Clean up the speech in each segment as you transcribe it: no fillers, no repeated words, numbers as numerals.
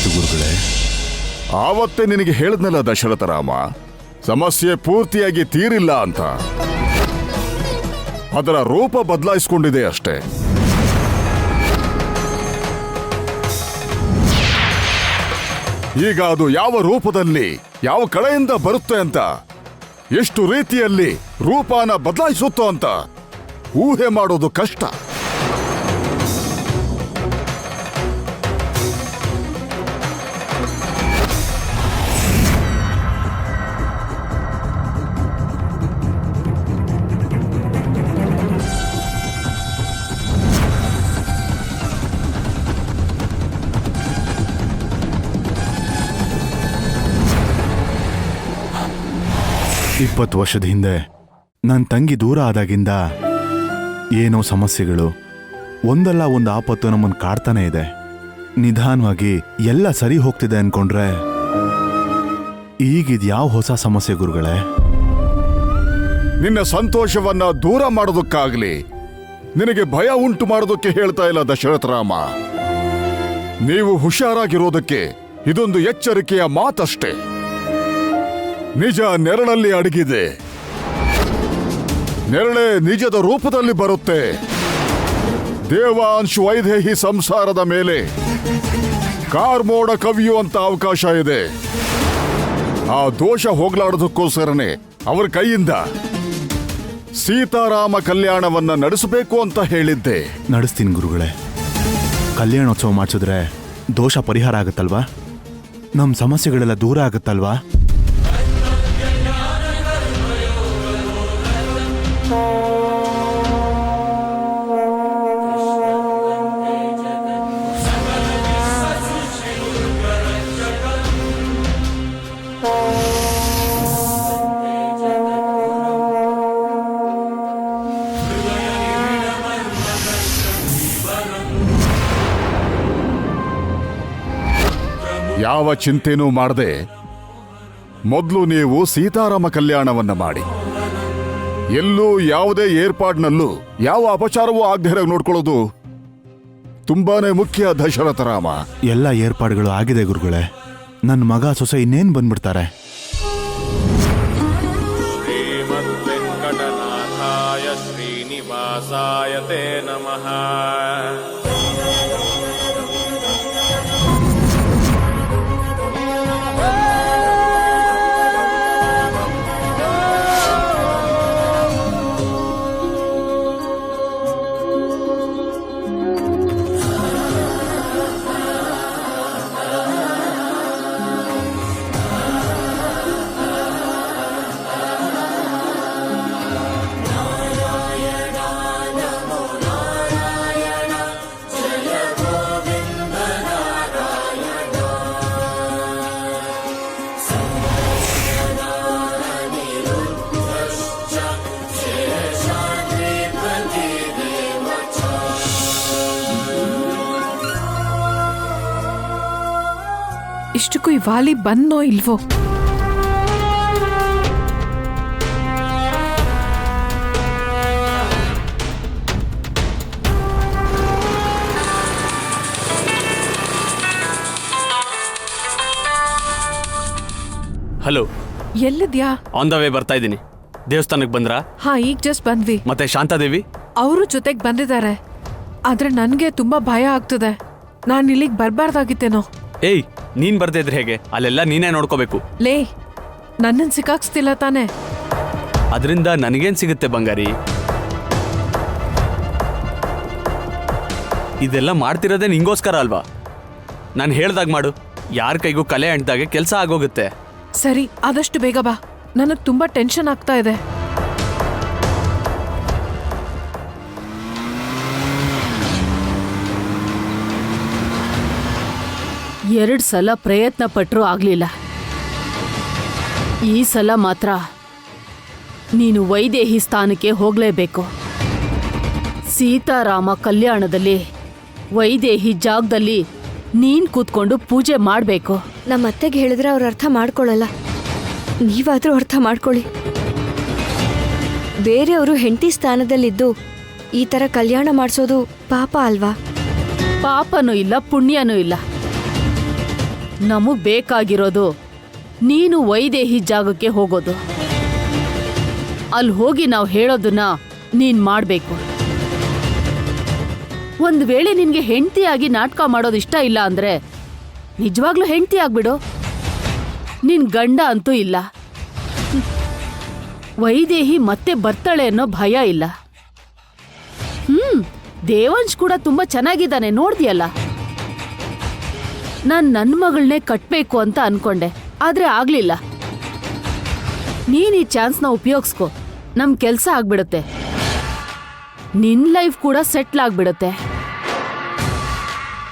ಏನಾಯ್ತು ಗುರುಗಳೇ? ಆವತ್ತೇ ನಿನಗೆ ಹೇಳಿದ್ನಲ್ಲ ದಶರಥ ರಾಮ, ಸಮಸ್ಯೆ ಪೂರ್ತಿಯಾಗಿ ತೀರಿಲ್ಲ ಅಂತ. ಅದರ ರೂಪ ಬದಲಾಯಿಸಿಕೊಂಡಿದೆ ಅಷ್ಟೇ. ಈಗ ಅದು ಯಾವ ರೂಪದಲ್ಲಿ, ಯಾವ ಕಡೆಯಿಂದ ಬರುತ್ತೆ ಅಂತ, ಎಷ್ಟು ರೀತಿಯಲ್ಲಿ ರೂಪನ ಬದಲಾಯಿಸುತ್ತೋ ಅಂತ ಊಹೆ ಮಾಡೋದು ಕಷ್ಟ. ಇಪ್ಪತ್ತು ವರ್ಷದ ಹಿಂದೆ ನನ್ನ ತಂಗಿ ದೂರ ಆದಾಗಿಂದ ಏನೋ ಸಮಸ್ಯೆಗಳು, ಒಂದಲ್ಲ ಒಂದು ಆಪತ್ತು ನಮ್ಮನ್ನು ಕಾಡ್ತಾನೆ ಇದೆ. ನಿಧಾನವಾಗಿ ಎಲ್ಲ ಸರಿ ಹೋಗ್ತಿದೆ ಅನ್ಕೊಂಡ್ರೆ ಈಗಿದ್ಯಾವ ಹೊಸ ಸಮಸ್ಯೆ ಗುರುಗಳೇ? ನಿನ್ನ ಸಂತೋಷವನ್ನ ದೂರ ಮಾಡೋದಕ್ಕಾಗ್ಲಿ, ನಿನಗೆ ಭಯ ಉಂಟು ಮಾಡೋದಕ್ಕೆ ಹೇಳ್ತಾ ಇಲ್ಲ ದಶರಥ ರಾಮ. ನೀವು ಹುಷಾರಾಗಿರೋದಕ್ಕೆ ಇದೊಂದು ಎಚ್ಚರಿಕೆಯ ಮಾತಷ್ಟೇ. ನಿಜ ನೆರಳಲ್ಲಿ ಅಡಗಿದೆ. ನೆರಳೆ ನಿಜದ ರೂಪದಲ್ಲಿ ಬರುತ್ತೆ. ದೇವಾಂಶ್ ವೈದೇಹಿ ಸಂಸಾರದ ಮೇಲೆ ಕಾರ್ಮೋಡ ಕವಿಯುವಂತ ಅವಕಾಶ ಇದೆ. ಆ ದೋಷ ಹೋಗ್ಲಾಡೋದಕ್ಕೋಸ್ಕರನೇ ಅವರ ಕೈಯಿಂದ ಸೀತಾರಾಮ ಕಲ್ಯಾಣವನ್ನ ನಡೆಸಬೇಕು ಅಂತ ಹೇಳಿದ್ದೆ. ನಡೆಸ್ತೀನಿ ಗುರುಗಳೇ. ಕಲ್ಯಾಣೋತ್ಸವ ಮಾಡಿಸಿದ್ರೆ ದೋಷ ಪರಿಹಾರ ಆಗುತ್ತಲ್ವಾ? ನಮ್ಮ ಸಮಸ್ಯೆಗಳೆಲ್ಲ ದೂರ ಆಗುತ್ತಲ್ವಾ? ಯಾವ ಚಿಂತೆನೂ ಮಾಡದೆ ಮೊದಲು ನೀವು ಸೀತಾರಾಮ ಕಲ್ಯಾಣವನ್ನ ಮಾಡಿ. ಎಲ್ಲೂ ಯಾವುದೇ ಏರ್ಪಾಡ್ನಲ್ಲೂ ಯಾವ ಅಪಚಾರವೂ ಆಗದೆ ನೋಡ್ಕೊಳ್ಳೋದು ತುಂಬಾನೇ ಮುಖ್ಯ ದಶರಥ ರಾಮ. ಎಲ್ಲ ಏರ್ಪಾಡುಗಳು ಆಗಿದೆ ಗುರುಗಳೇ. ನನ್ನ ಮಗ ಸೊಸೆ ಇನ್ನೇನು ಬಂದ್ಬಿಡ್ತಾರೆ. ಶ್ರೀಮದ್ ವೆಂಕಟನಾಥಾಯ ಶ್ರೀನಿವಾಸಾಯ ತೇ ನಮಃ. ಇಷ್ಟಕ್ಕೂ ಈ ವಾಲಿ ಬಂದೋ ಇಲ್ವೋ? ಹಲೋ, ಎಲ್ಲಿದ್ಯಾ? ಆನ್ ದ ವೇ ಬರ್ತಾ ಇದ್ದೀನಿ. ದೇವಸ್ಥಾನಕ್ಕೆ ಬಂದ್ರಾ? ಹಾ, ಈಗ ಜಸ್ಟ್ ಬಂದ್ವಿ. ಮತ್ತೆ ಶಾಂತಾದೇವಿ ಅವರು ಜೊತೆಗೆ ಬಂದಿದ್ದಾರೆ. ಆದ್ರೆ ನನ್ಗೆ ತುಂಬಾ ಭಯ ಆಗ್ತದೆ. ನಾನು ಇಲ್ಲಿಗೆ ಬರ್ಬಾರ್ದಾಗಿತ್ತೇನೋ. ಏಯ್, ನೀನ್ ಬರ್ದೇ ಇದ್ರೆ ಹೇಗೆ? ಅಲ್ಲೆಲ್ಲ ನೀನೇ ನೋಡ್ಕೋಬೇಕು. ಲೇ, ನನ್ನನ್ ಸಿಕ್ಕಾಕ್ಸ್ತಿಲ್ಲ ತಾನೆ? ಅದರಿಂದ ನನಗೇನ್ ಸಿಗುತ್ತೆ ಬಂಗಾರಿ? ಇದೆಲ್ಲ ಮಾಡ್ತಿರೋದೇ ನಿಂಗೋಸ್ಕರ ಅಲ್ವಾ? ನಾನು ಹೇಳ್ದಾಗ ಮಾಡು. ಯಾರ ಕೈಗೂ ಕಲೆ ಅಂಟ್ದಾಗೆ ಕೆಲಸ ಆಗೋಗುತ್ತೆ. ಸರಿ, ಆದಷ್ಟು ಬೇಗ ಬಾ. ನನಗ್ ತುಂಬಾ ಟೆನ್ಷನ್ ಆಗ್ತಾ ಇದೆ. ಎರಡು ಸಲ ಪ್ರಯತ್ನ ಪಟ್ಟರೂ ಆಗ್ಲಿಲ್ಲ. ಈ ಸಲ ಮಾತ್ರ ನೀನು ವೈದೇಹಿ ಸ್ಥಾನಕ್ಕೆ ಹೋಗಲೇಬೇಕು. ಸೀತಾರಾಮ ಕಲ್ಯಾಣದಲ್ಲಿ ವೈದೇಹಿ ಜಾಗದಲ್ಲಿ ನೀನ್ ಕೂತ್ಕೊಂಡು ಪೂಜೆ ಮಾಡಬೇಕು. ನಮ್ಮ ಅತ್ತೆಗೆ ಹೇಳಿದ್ರೆ ಅವ್ರು ಅರ್ಥ ಮಾಡ್ಕೊಳ್ಳಲ್ಲ. ನೀವಾದ್ರೂ ಅರ್ಥ ಮಾಡ್ಕೊಳ್ಳಿ. ಬೇರೆಯವರು ಹೆಂಡತಿ ಸ್ಥಾನದಲ್ಲಿದ್ದು ಈ ತರ ಕಲ್ಯಾಣ ಮಾಡಿಸೋದು ಪಾಪ ಅಲ್ವಾ? ಪಾಪನೂ ಇಲ್ಲ, ಪುಣ್ಯನೂ ಇಲ್ಲ. ನಮಗ್ ಬೇಕಾಗಿರೋದು ನೀನು ವೈದೇಹಿ ಜಾಗಕ್ಕೆ ಹೋಗೋದು. ಅಲ್ಲಿ ಹೋಗಿ ನಾವು ಹೇಳೋದನ್ನ ನೀನ್ ಮಾಡ್ಬೇಕು. ಒಂದ್ ವೇಳೆ ನಿನ್ಗೆ ಹೆಂಡತಿಯಾಗಿ ನಾಟಕ ಮಾಡೋದು ಇಷ್ಟ ಇಲ್ಲ ಅಂದ್ರೆ ನಿಜವಾಗ್ಲೂ ಹೆಂಡತಿ ಆಗ್ಬಿಡು. ನಿನ್ ಗಂಡ ಅಂತೂ ಇಲ್ಲ. ವೈದೇಹಿ ಮತ್ತೆ ಬರ್ತಾಳೆ ಅನ್ನೋ ಭಯ ಇಲ್ಲ. ದೇವಾಂಶ್ ಕೂಡ ತುಂಬಾ ಚೆನ್ನಾಗಿದ್ದಾನೆ, ನೋಡ್ದಿಯಲ್ಲ. ನನ್ ಮಗಳನ್ನೇ ಕಟ್ಬೇಕು ಅಂತ ಅನ್ಕೊಂಡೆ, ಆದ್ರೆ ಆಗ್ಲಿಲ್ಲ. ನೀನ್ ಈ ಚಾನ್ಸ್ನ ಉಪಯೋಗಿಸ್ಕೊ, ನಮ್ ಕೆಲ್ಸ ಆಗ್ಬಿಡುತ್ತೆ. ನಿನ್ ಲೈಫ್ ಕೂಡ ಸೆಟ್ಲ್ ಆಗ್ಬಿಡುತ್ತೆ.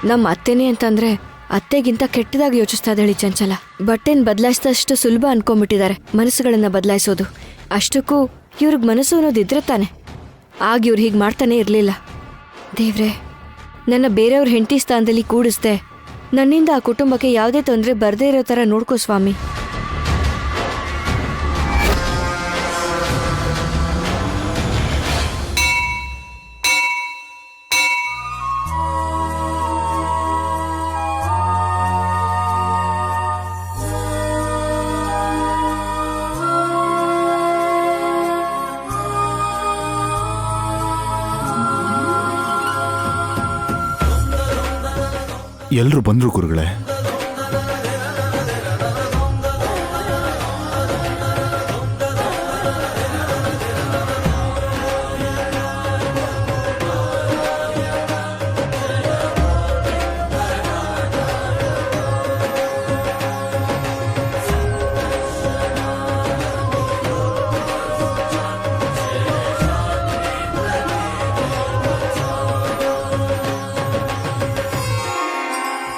ನಮ್ಮ ಅತ್ತೆನೇ ಅಂತಂದ್ರೆ ಅತ್ತೆಗಿಂತ ಕೆಟ್ಟದಾಗಿ ಯೋಚಿಸ್ತಾ ಇದ್ದಾಳೆ ಚಂಚಲ. ಬಟ್ಟೆನ್ ಬದಲಾಯಿಸಿದಷ್ಟು ಸುಲಭ ಅನ್ಕೊಂಡ್ಬಿಟ್ಟಿದ್ದಾರೆ ಮನಸ್ಸುಗಳನ್ನ ಬದಲಾಯಿಸೋದು. ಅಷ್ಟಕ್ಕೂ ಇವ್ರಿಗೆ ಮನಸ್ಸು ಅನ್ನೋದಿದ್ರೆ ತಾನೆ. ಆಗ ಇವ್ರು ಹೀಗೆ ಮಾಡ್ತಾನೆ ಇರಲಿಲ್ಲ. ದೇವ್ರೆ, ನನ್ನ ಬೇರೆಯವ್ರ ಹೆಂಡತಿ ಸ್ಥಾನದಲ್ಲಿ ಕೂಡಿಸ್ದೆ. ನನ್ನಿಂದ ಆ ಕುಟುಂಬಕ್ಕೆ ಯಾವುದೇ ತೊಂದರೆ ಬರದೇ ಇರೋ ಥರ ನೋಡ್ಕೋ ಸ್ವಾಮಿ. ಎಲ್ರು ಬಂದ್ರು ಗುರುಗಳೇ.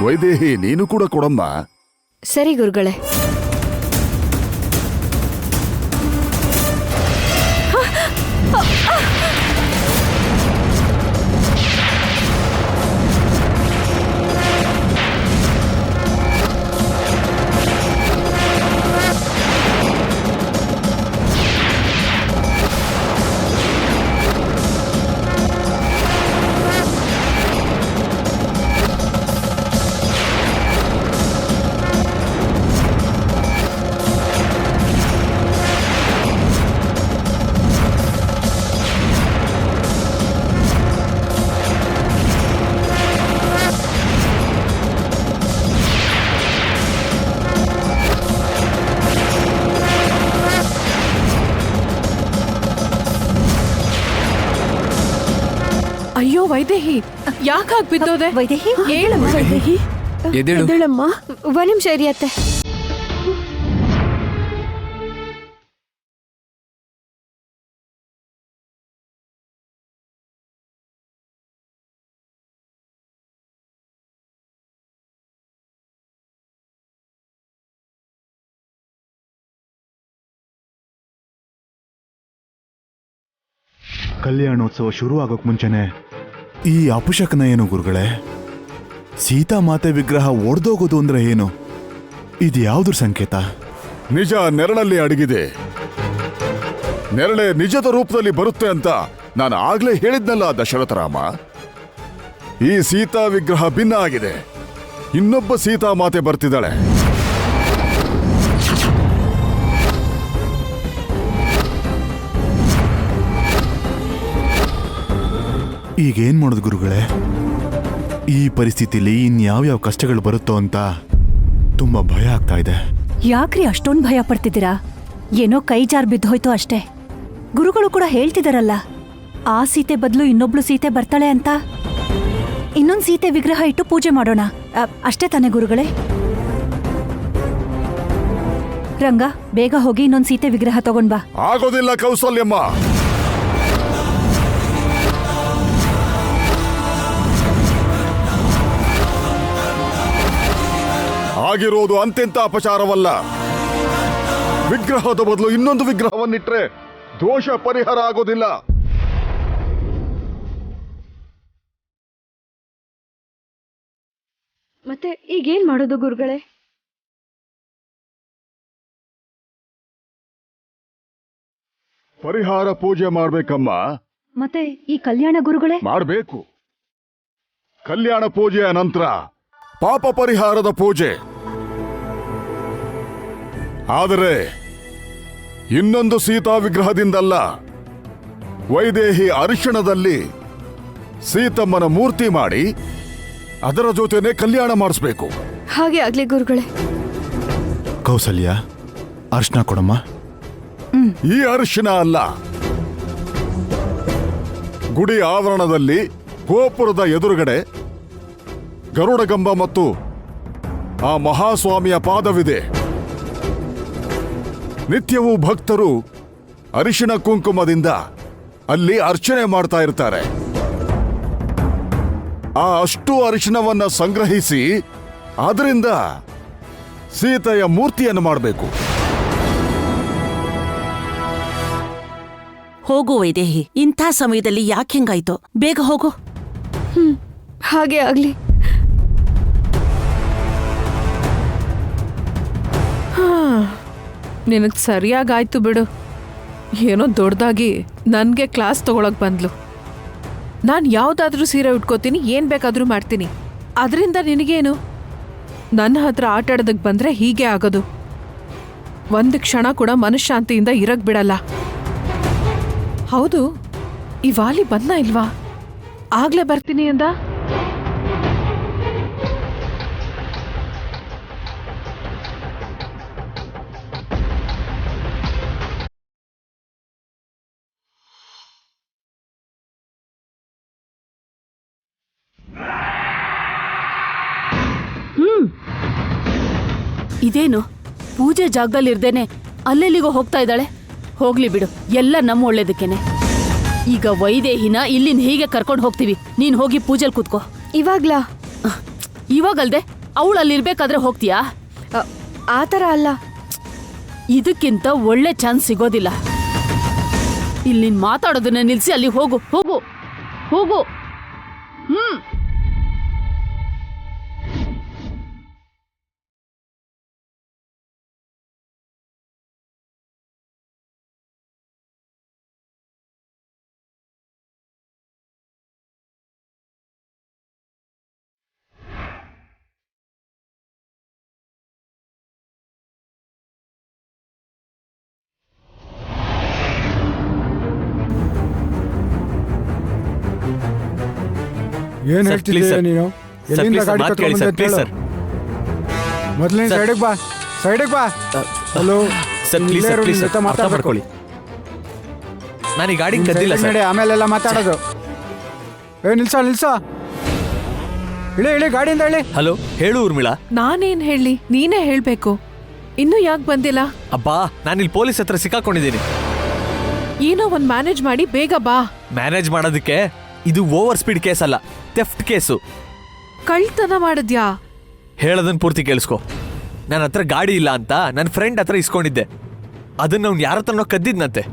ವೈದೇಹಿ, ನೀನು ಕೂಡ ಕೊಡಮ್ಮ. ಸರಿ ಗುರುಗಳೇ. ಅಯ್ಯೋ ವೈದೇಹಿ, ಯಾಕಾಗ್ ಬಿದ್ದೋದೆ? ವೈದೇಹಿ, ಹೇಳಮ್ಮ ವೈದೇಹಿ. ಎದ್ದೇಳಮ್ಮ. ಒಂದ್ ನಿಮಿಷ ಇರಿ ಅತ್ತೆ. ಕಲ್ಯಾಣೋತ್ಸವ ಶುರು ಆಗೋಕ್ ಮುಂಚೆನೆ ಈ ಅಪಶಕನ ಏನು ಗುರುಗಳೇ? ಸೀತಾಮಾತೆ ವಿಗ್ರಹ ಒಡೆದೋಗೋದು ಅಂದ್ರೆ ಏನು? ಇದು ಯಾವ್ದ್ರ ಸಂಕೇತ? ನಿಜ ನೆರಳಲ್ಲಿ ಅಡಗಿದೆ. ನೆರಳೆ ನಿಜದ ರೂಪದಲ್ಲಿ ಬರುತ್ತೆ ಅಂತ ನಾನು ಆಗ್ಲೇ ಹೇಳಿದ್ನಲ್ಲ ದಶರಥ ರಾಮ. ಈ ಸೀತಾ ವಿಗ್ರಹ ಭಿನ್ನ ಆಗಿದೆ. ಇನ್ನೊಬ್ಬ ಸೀತಾಮಾತೆ ಬರ್ತಿದ್ದಾಳೆ. ಈಗೇನ್ ಮಾಡೋದು ಗುರುಗಳೇ? ಈ ಪರಿಸ್ಥಿತಿಲಿ ಇನ್ಯಾವ್ಯಾವ ಕಷ್ಟಗಳು ಬರುತ್ತೋ ಅಂತ ತುಂಬಾ ಭಯ ಆಗ್ತಾ ಇದೆ. ಯಾಕ್ರಿ ಅಷ್ಟೊಂದು ಭಯ ಪಡ್ತಿದ್ದೀರಾ? ಏನೋ ಕೈ ಜಾರ್ ಬಿದ್ದೋಯ್ತು ಅಷ್ಟೇ. ಗುರುಗಳು ಕೂಡ ಹೇಳ್ತಿದಾರಲ್ಲ, ಆ ಸೀತೆ ಬದಲು ಇನ್ನೊಬ್ಳು ಸೀತೆ ಬರ್ತಾಳೆ ಅಂತ. ಇನ್ನೊಂದು ಸೀತೆ ವಿಗ್ರಹ ಇಟ್ಟು ಪೂಜೆ ಮಾಡೋಣ, ಅಷ್ಟೇ ತಾನೇ ಗುರುಗಳೇ? ರಂಗ, ಬೇಗ ಹೋಗಿ ಇನ್ನೊಂದು ಸೀತೆ ವಿಗ್ರಹ ತಗೊಂಡ್ ಬಾ. ಆಗೋದಿಲ್ಲ ಕೌಸಲ್ಯಮ್ಮ. ಆಗಿರೋದು ಅಂತೆಂತ ಅಪಚಾರವಲ್ಲ. ವಿಗ್ರಹದ ಬದಲು ಇನ್ನೊಂದು ವಿಗ್ರಹವನ್ನಿಟ್ರೆ ದೋಷ ಪರಿಹಾರ ಆಗೋದಿಲ್ಲ. ಮತ್ತೆ ಈಗೇನ್ ಮಾಡೋದು ಗುರುಗಳೇ? ಪರಿಹಾರ ಪೂಜೆ ಮಾಡ್ಬೇಕಮ್ಮ. ಮತ್ತೆ ಈ ಕಲ್ಯಾಣ ಗುರುಗಳೇ? ಮಾಡಬೇಕು. ಕಲ್ಯಾಣ ಪೂಜೆಯ ನಂತರ ಪಾಪ ಪರಿಹಾರದ ಪೂಜೆ. ಆದರೆ ಇನ್ನೊಂದು ಸೀತಾ ವಿಗ್ರಹದಿಂದಲ್ಲ, ವೈದೇಹಿ ಅರಿಶಿಣದಲ್ಲಿ ಸೀತಮ್ಮನ ಮೂರ್ತಿ ಮಾಡಿ ಅದರ ಜೊತೆನೆ ಕಲ್ಯಾಣ ಮಾಡಿಸ್ಬೇಕು. ಹಾಗೆ ಆಗ್ಲಿ ಗುರುಗಳೇ. ಕೌಸಲ್ಯ, ಅರ್ಶನ ಕೊಡಮ್ಮ. ಈ ಅರಿಶಿಣ ಅಲ್ಲ, ಗುಡಿ ಆವರಣದಲ್ಲಿ ಗೋಪುರದ ಎದುರುಗಡೆ ಗರುಡಗಂಬ ಮತ್ತು ಆ ಮಹಾಸ್ವಾಮಿಯ ಪಾದವಿದೆ. ನಿತ್ಯವೂ ಭಕ್ತರು ಅರಿಶಿಣ ಕುಂಕುಮದಿಂದ ಅಲ್ಲಿ ಅರ್ಚನೆ ಮಾಡ್ತಾ ಇರ್ತಾರೆ. ಆ ಅಷ್ಟು ಅರಿಶಿಣವನ್ನ ಸಂಗ್ರಹಿಸಿ ಅದರಿಂದ ಸೀತೆಯ ಮೂರ್ತಿಯನ್ನು ಮಾಡಬೇಕು. ಹೋಗು ವೈದೇಹಿ, ಇಂಥ ಸಮಯದಲ್ಲಿ ಯಾಕೆ ಹೆಂಗಾಯ್ತು? ಬೇಗ ಹೋಗು. ಹಾಗೆ ಆಗ್ಲಿ. ನಿನಗೆ ಸರಿಯಾಗಾಯ್ತು ಬಿಡು. ಏನೋ ದೊಡ್ಡದಾಗಿ ನನಗೆ ಕ್ಲಾಸ್ ತಗೊಳಕ್ ಬಂದ್ಲು. ನಾನು ಯಾವುದಾದ್ರೂ ಸೀರೆ ಉಟ್ಕೋತೀನಿ, ಏನು ಬೇಕಾದರೂ ಮಾಡ್ತೀನಿ. ಅದರಿಂದ ನಿನಗೇನು? ನನ್ನ ಹತ್ರ ಆಟ ಆಡೋದಕ್ಕೆ ಬಂದರೆ ಹೀಗೆ ಆಗೋದು. ಒಂದು ಕ್ಷಣ ಕೂಡ ಮನಃಶಾಂತಿಯಿಂದ ಇರಕ್ ಬಿಡಲ್ಲ. ಹೌದು, ಈ ವಾಲಿ ಬಂದ ಇಲ್ವಾ? ಆಗ್ಲೇ ಬರ್ತೀನಿ ಅಂದ. ಇದೇನು ಪೂಜೆ ಜಾಗದಲ್ಲಿರ್ದೇನೆ ಅಲ್ಲೆಲ್ಲಿಗೋ ಹೋಗ್ತಾ ಇದ್ದಾಳೆ? ಹೋಗ್ಲಿ ಬಿಡು, ಎಲ್ಲ ನಮ್ಮ ಒಳ್ಳೇದಕ್ಕೇನೆ. ಈಗ ವೈದೇಹಿನ ಇಲ್ಲಿಂದ ಹೀಗೆ ಕರ್ಕೊಂಡು ಹೋಗ್ತೀವಿ. ನೀನ್ ಹೋಗಿ ಪೂಜೆಲ್ ಕೂತ್ಕೋ. ಇವಾಗ್ಲಾ? ಇವಾಗಲ್ದೆ ಅವಳು ಅಲ್ಲಿರ್ಬೇಕಾದ್ರೆ ಹೋಗ್ತೀಯಾ? ಆ ಥರ ಅಲ್ಲ. ಇದಕ್ಕಿಂತ ಒಳ್ಳೆ ಚಾನ್ಸ್ ಸಿಗೋದಿಲ್ಲ. ಇಲ್ಲಿ ನೀನ್ ಮಾತಾಡೋದನ್ನ ನಿಲ್ಸಿ ಅಲ್ಲಿ ಹೋಗು ಹೋಗು ಹೋಗು. ಏನ್ ಸರ್, ಹೇಳ್ತಿದ್ದೀಯ please, sir. ನೀನು? ಸರ್, ಎಲ್ಲಿಂದ please, ಗಾಡಿ ಮಾತ್ ಕೇಳಿ ಕರ್ಕೊಂಡ್ ಸರ್, please, ಬಂದೆ ಸರ್. ಮೊದ್ಲಿನ ಸರ್. ಸೈಡಿಗೆ ಬಾ, ಸೈಡಿಗೆ ಬಾ. Hello sir, please sir, please sir, ಅರ್ಥ ಮಾಡ್ಕೊಳ್ಳಿ. ನಾನು ಈ ಗಾಡಿ ಕದ್ದಿಲ್ಲ ಸರ್. ಆಮೇಲೆಲ್ಲ ಮಾತಾಡೋದು. ನಿಲ್ಸೋ ನಿಲ್ಸೋ, ಇಳಿ ಇಳಿ ಗಾಡಿಯಿಂದ ಇಳಿ. ಹಲೋ, ಹೇಳು ಊರ್ಮಿಳಾ. ನಾನೇನ್ ಹೇಳಿ, ನೀನೇ ಹೇಳ್ಬೇಕು. ಇನ್ನೂ ಯಾಕೆ ಬಂದಿಲ್ಲ? ಅಬ್ಬಾ, ನಾನಿಲ್ಲಿ ಪೊಲೀಸ್ ಹತ್ರ ಸಿಕ್ಕಾಕೊಂಡಿದ್ದೀನಿ. ಏನೋ ಒಂದ್ ಮ್ಯಾನೇಜ್ ಮಾಡಿ ಬೇಗ ಬಾ. ಮ್ಯಾನೇಜ್ ಮಾಡೋದಕ್ಕೆ ಇದು ಓವರ್ ಸ್ಪೀಡ್ ಕೇಸ್ ಅಲ್ಲ, ಥೆಫ್ಟ್ ಕೇಸು. ಕಳ್ತನ ಮಾಡಿದ್ಯಾ? ಹೇಳೋದನ್ನ ಪೂರ್ತಿ ಕೇಳಿಸ್ಕೊ. ನನ್ನ ಹತ್ರ ಗಾಡಿ ಇಲ್ಲ ಅಂತ ನನ್ನ ಫ್ರೆಂಡ್ ಹತ್ರ ಇಸ್ಕೊಂಡಿದ್ದೆ. ಅದನ್ನ ಅವ್ನು ಯಾರ ಹತ್ರನೋ ಕದ್ದಿದ್ನಂತೆ.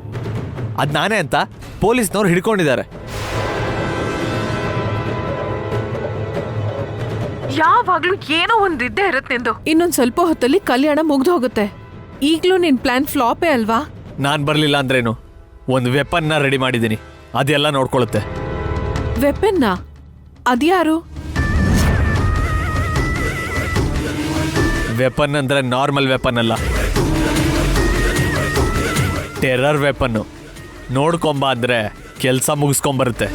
ಅದ್ ನಾನೇ ಅಂತ ಪೊಲೀಸ್ನವ್ರು ಹಿಡ್ಕೊಂಡಿದ್ದಾರೆ. ಯಾವಾಗ್ಲೂ ಏನೋ ಒಂದ್ ಇದ್ದೇ ಇರುತ್ತೆ ನಿಂದು. ಇನ್ನೊಂದ್ ಸ್ವಲ್ಪ ಹೊತ್ತಲ್ಲಿ ಕಲ್ಯಾಣ ಮುಗ್ದು ಹೋಗುತ್ತೆ. ಈಗ್ಲೂ ನಿನ್ ಪ್ಲಾನ್ ಫ್ಲಾಪೇ ಅಲ್ವಾ? ನಾನ್ ಬರ್ಲಿಲ್ಲ ಅಂದ್ರೇನು, ಒಂದು ವೆಪನ್ನ ರೆಡಿ ಮಾಡಿದ್ದೀನಿ, ಅದೆಲ್ಲ ನೋಡ್ಕೊಳ್ಳುತ್ತೆ. ವೆಪನ್ನ? ಅದ್ಯಾರು? ವೆಪನ್ ಅಂದ್ರೆ ನಾರ್ಮಲ್ ವೆಪನ್ ಅಲ್ಲ, ಟೆರರ್ ವೆಪನ್ನು. ನೋಡ್ಕೊಂಬ ಅಂದ್ರೆ ಕೆಲಸ ಮುಗಿಸ್ಕೊಂಬರುತ್ತೆ.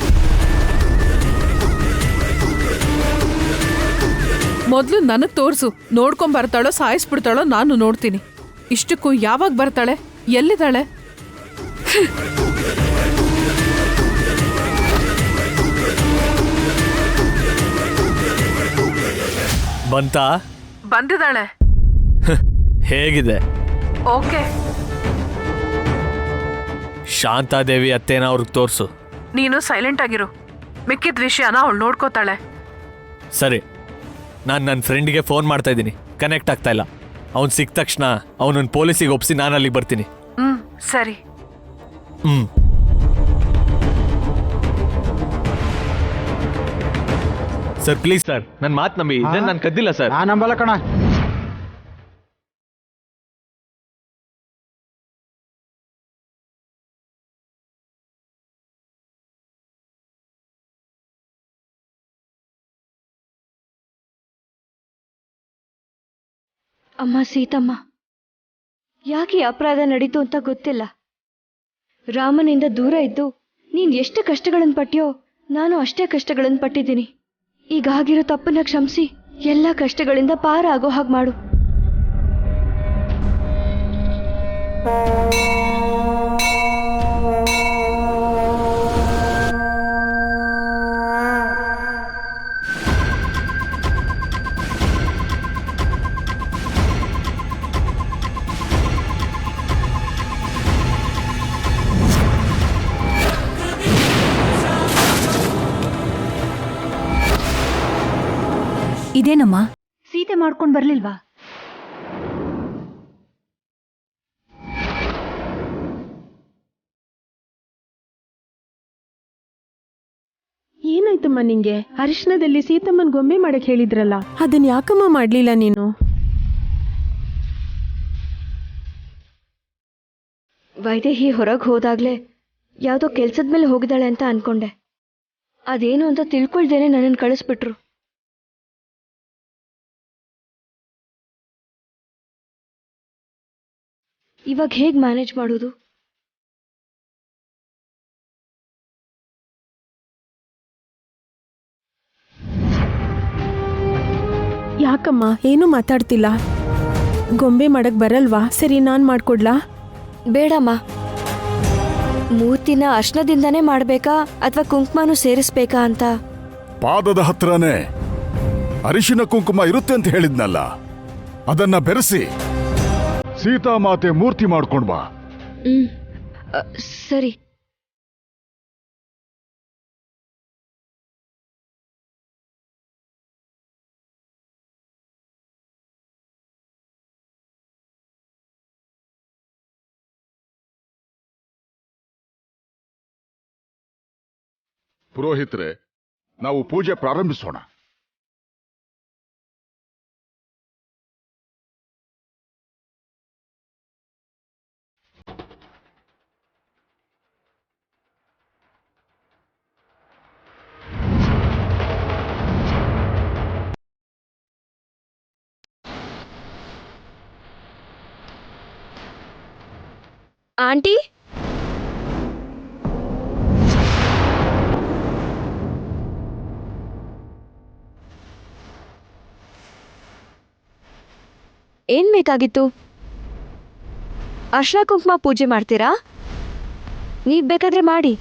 ಮೊದ್ಲು ನನಗ್ ತೋರ್ಸು. ನೋಡ್ಕೊಂಡ್ ಬರ್ತಾಳೋ ಸಾಯಿಸ್ಬಿಡ್ತಾಳೋ ನಾನು ನೋಡ್ತೀನಿ. ಇಷ್ಟಕ್ಕೂ ಯಾವಾಗ ಬರ್ತಾಳೆ? ಎಲ್ಲಿದ್ದಾಳೆ? ಬಂತಾ? ಬಂದಿದ್ದಾಳೆ. ಹೇಗಿದೆ? ಓಕೆ. ಶಾಂತಾದೇವಿ ಅತ್ತೇನ ಅವ್ರಿಗೆ ತೋರ್ಸು. ನೀನು ಸೈಲೆಂಟ್ ಆಗಿರು. ಮಿಕ್ಕಿದ ವಿಷಯನ ಅವಳು ನೋಡ್ಕೋತಾಳೆ. ಸರಿ, ನಾನು ನನ್ನ ಫ್ರೆಂಡಿಗೆ ಫೋನ್ ಮಾಡ್ತಾ ಇದ್ದೀನಿ, ಕನೆಕ್ಟ್ ಆಗ್ತಾ ಇಲ್ಲ. ಅವ್ನು ಸಿಕ್ಕ ತಕ್ಷಣ ಅವನನ್ನು ಪೊಲೀಸಿಗೆ ಒಪ್ಪಿಸಿ ನಾನು ಅಲ್ಲಿಗೆ ಬರ್ತೀನಿ. ಸರಿ. ಸರ್, ಪ್ಲೀಸ್ ಸರ್, ನನ್ನ ಮಾತು ನಂಬಿ. ಇದನ್ನ ನಾನು ಕದ್ದಿಲ್ಲ ಸರ್. ನಾನು ನಂಬಲ್ಲ ಕಣ. ಅಮ್ಮ ಸೀತಮ್ಮ, ಯಾಕೆ ಈ ಅಪರಾಧ ನಡೀತು ಅಂತ ಗೊತ್ತಿಲ್ಲ. ರಾಮನಿಂದ ದೂರ ಇದ್ದು ನೀನ್ ಎಷ್ಟು ಕಷ್ಟಗಳನ್ನು ಪಟ್ಟಿಯೋ ನಾನು ಅಷ್ಟೇ ಕಷ್ಟಗಳನ್ನು ಪಟ್ಟಿದ್ದೀನಿ. ಈಗ ಆಗಿರೋ ತಪ್ಪನ್ನ ಕ್ಷಮಿಸಿ ಎಲ್ಲ ಕಷ್ಟಗಳಿಂದ ಪಾರ ಆಗೋ ಹಾಗೆ ಮಾಡು. ಇದೇನಮ್ಮ ಸೀತೆ ಮಾಡ್ಕೊಂಡ್ ಬರ್ಲಿಲ್ವಾ? ಏನಾಯ್ತಮ್ಮ ನಿಂಗೆ? ಅರಿಶಿನದಲ್ಲಿ ಸೀತಮ್ಮನ್ ಗೊಂಬೆ ಮಾಡಕ್ ಹೇಳಿದ್ರಲ್ಲ, ಅದನ್ನ ಯಾಕಮ್ಮ ಮಾಡ್ಲಿಲ್ಲ ನೀನು? ವೈದೇಹಿ ಹೊರಗೆ ಹೋದಾಗ್ಲೇ ಯಾವುದೋ ಕೆಲ್ಸದ ಮೇಲೆ ಹೋಗಿದ್ದಾಳೆ ಅಂತ ಅನ್ಕೊಂಡೆ. ಅದೇನು ಅಂತ ತಿಳ್ಕೊಳ್ದೇನೆ ನನ್ನನ್ನು ಕಳಿಸ್ಬಿಟ್ರು. ಇವಾಗ ಹೇಗೆ ಮ್ಯಾನೇಜ್ ಮಾಡೋದು? ಯಾಕಮ್ಮ ಏನೂ ಮಾತಾಡ್ತಿಲ್ಲ? ಗೊಂಬೆ ಮಾಡಕ್ ಬರಲ್ವಾ? ಸರಿ, ನಾನ್ ಮಾಡ್ಕೊಡ್ಲಾ? ಬೇಡಮ್ಮ. ಮೂರ್ತಿನ ಅರ್ಶನದಿಂದಾನೇ ಮಾಡ್ಬೇಕಾ ಅಥವಾ ಕುಂಕುಮನೂ ಸೇರಿಸ್ಬೇಕಾ ಅಂತ? ಪಾದದ ಹತ್ರನೇ ಅರಿಶಿನ ಕುಂಕುಮ ಇರುತ್ತೆ ಅಂತ ಹೇಳಿದ್ನಲ್ಲ, ಅದನ್ನ ಬೆರೆಸಿ ಸೀತಾಮಾತೆ ಮೂರ್ತಿ ಮಾಡ್ಕೊಂಡ್ ಬಾ. ಸರಿ. ಪುರೋಹಿತರೆ, ನಾವು ಪೂಜೆ ಪ್ರಾರಂಭಿಸೋಣ. ಆಂಟಿ, ಏನ್ ಬೇಕಾಗಿತ್ತು? ಅರ್ಶನ ಕುಂಕುಮ ಪೂಜೆ ಮಾಡ್ತೀರಾ? ನೀವ್ ಬೇಕಾದ್ರೆ ಮಾಡಿ.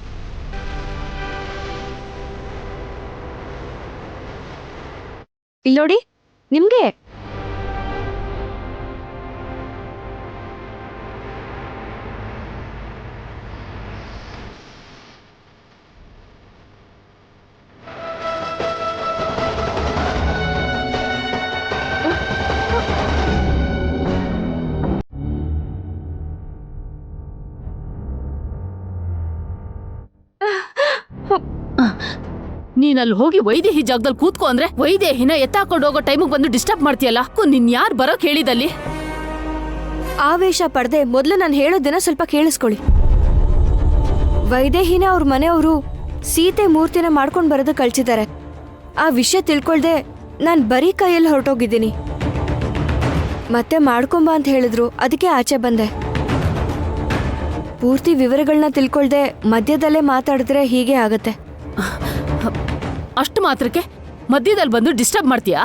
ಇಲ್ಲಿ ನೋಡಿ, ನಿಮ್ಗೆ. ನೀನಲ್ಲಿ ಹೋಗಿ ವೈದೇಹಿ ಜಾಗದಲ್ಲಿ ಕೂತ್ಕೋ ಅಂದ್ರೆ ವೈದೇಹಿನ ಎತ್ತಾಕೊಂಡು ಹೋಗೋ ಟೈಮಿಗೆ ಬಂದು ಡಿಸ್ಟರ್ಬ್ ಮಾಡ್ತೀಯಲ್ಲ. ನಿನ್ ಯಾರು ಬರೋಕ್ ಹೇಳಿದಲ್ಲಿ? ಆವೇಶ ಪಡೆದೆ ಮೊದಲು ನಾನು ಹೇಳೋದನ್ನ ಸ್ವಲ್ಪ ಕೇಳಿಸ್ಕೊಳ್ಳಿ. ವೈದೇಹಿನ ಅವ್ರ ಮನೆಯವರು ಸೀತೆ ಮೂರ್ತಿನ ಮಾಡ್ಕೊಂಡು ಬರೋದು ಕಳ್ಸಿದ್ದಾರೆ. ಆ ವಿಷಯ ತಿಳ್ಕೊಳ್ದೆ ನಾನು ಬರೀ ಕೈಯಲ್ಲಿ ಹೊರಟೋಗಿದ್ದೀನಿ. ಮತ್ತೆ ಮಾಡ್ಕೊಂಬ ಅಂತ ಹೇಳಿದ್ರು, ಅದಕ್ಕೆ ಆಚೆ ಬಂದೆ. ಪೂರ್ತಿ ವಿವರಗಳನ್ನ ತಿಳ್ಕೊಳ್ದೆ ಮಧ್ಯದಲ್ಲೇ ಮಾತಾಡಿದ್ರೆ ಹೀಗೆ ಆಗತ್ತೆ. ಅಷ್ಟು ಮಾತ್ರಕ್ಕೆ ಮಧ್ಯದಲ್ಲಿ ಬಂದು ಡಿಸ್ಟರ್ಬ್ ಮಾಡ್ತೀಯಾ?